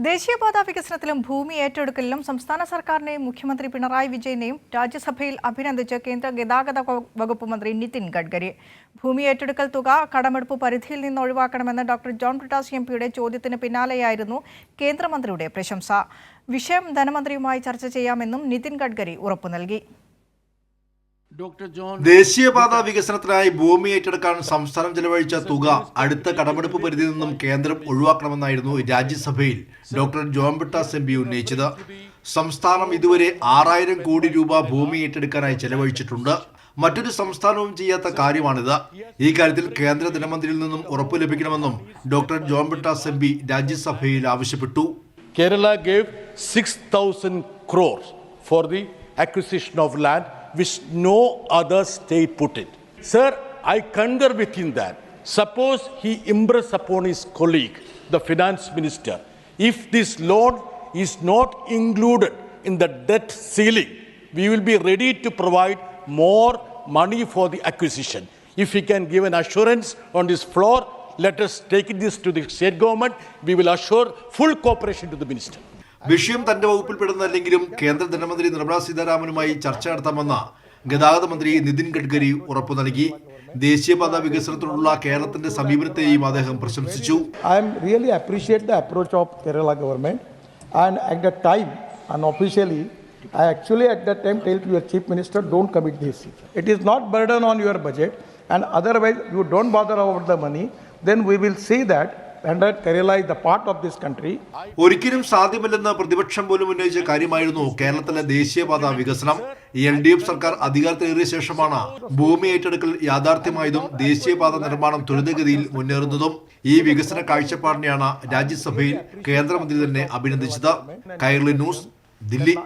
ദേശീയപാത വികസനത്തിലും ഭൂമി ഏറ്റെടുക്കലിലും സംസ്ഥാന സർക്കാരിനെയും മുഖ്യമന്ത്രി പിണറായി വിജയനെയും രാജ്യസഭയിൽ അഭിനന്ദിച്ച് കേന്ദ്ര ഗതാഗത വകുപ്പ് മന്ത്രി നിതിൻ ഗഡ്കരി. ഭൂമി ഏറ്റെടുക്കൽ തുക കടമെടുപ്പ് പരിധിയിൽ നിന്ന് ഒഴിവാക്കണമെന്ന് ഡോക്ടർ ജോൺ ബ്രിട്ടാസ് എംപിയുടെ ചോദ്യത്തിന് പിന്നാലെയായിരുന്നു കേന്ദ്രമന്ത്രിയുടെ പ്രശംസ. വിഷയം ധനമന്ത്രിയുമായി ചർച്ച ചെയ്യാമെന്നും നിതിൻ ഗഡ്കരി ഉറപ്പു നൽകി. ദേശീയപാത വികസനത്തിനായി ഭൂമി ഏറ്റെടുക്കാൻ സംസ്ഥാനം ചെലവഴിച്ച തുക അടുത്ത കടമെടുപ്പ് പരിധിയിൽ നിന്നും കേന്ദ്രം ഒഴിവാക്കണമെന്നായിരുന്നു രാജ്യസഭയിൽ ഡോക്ടർ ജോൺ ബ്രിട്ടാസ് എംപി ഉന്നയിച്ചത്. സംസ്ഥാനം ഇതുവരെ 6000 കോടി രൂപ ഭൂമി ഏറ്റെടുക്കാനായി ചെലവഴിച്ചിട്ടുണ്ട്. മറ്റൊരു സംസ്ഥാനവും ചെയ്യാത്ത കാര്യമാണിത്. ഈ കാര്യത്തിൽ കേന്ദ്ര ധനമന്ത്രിയിൽ നിന്നും ഉറപ്പു ലഭിക്കണമെന്നും ഡോക്ടർ ജോൺ ബ്രിട്ടാസ് എംപി രാജ്യസഭയിൽ ആവശ്യപ്പെട്ടു. Kerala gave 6,000 crores for the acquisition of land which no other state put it. Sir, I concur with him that suppose he impress upon his colleague, the finance minister, if this loan is not included in the debt ceiling, we will be ready to provide more money for the acquisition. If he can give an assurance on this floor, let us take this to the state government. We will assure full cooperation to the minister. വിഷയം തന്റെ വകുപ്പിൽപ്പെടുന്നല്ലെങ്കിലും കേന്ദ്ര ധനമന്ത്രി നിർമ്മലാ സീതാരാമനുമായി ചർച്ച നടത്താമെന്ന് ഗതാഗത മന്ത്രി നിതിൻ ഗഡ്കരി ഉറപ്പു നൽകി. ദേശീയപാത വികസനത്തിലുള്ള കേരളത്തിന്റെ സമീപനത്തെയും അദ്ദേഹം പ്രശംസിച്ചു. I am really appreciate the approach of Kerala government, and at that time unofficially I actually at that time tell your chief minister don't commit this. It is not burden on your budget, and otherwise you don't bother about the money, then we will see that under Kerala is the part of this country. ഒരിക്കലും സാധ്യമല്ലെന്ന് പ്രതിപക്ഷം പോലും ഉന്നയിച്ച കാര്യമായിരുന്നു കേരളത്തിലെ ദേശീയപാത വികസനം. LDF സർക്കാർ അധികാരത്തിലേറിയ ശേഷമാണ് ഭൂമി ഏറ്റെടുക്കൽ യാഥാർത്ഥ്യമായതും ദേശീയപാത നിർമ്മാണം ത്വരിതഗതിയിൽ മുന്നേറുന്നതും. ഈ വികസന കാഴ്ചപ്പാടിനെയാണ് രാജ്യസഭയിൽ കേന്ദ്രമന്ത്രി തന്നെ അഭിനന്ദിച്ചത്. കൈരളി ന്യൂസ്, ദില്ലി.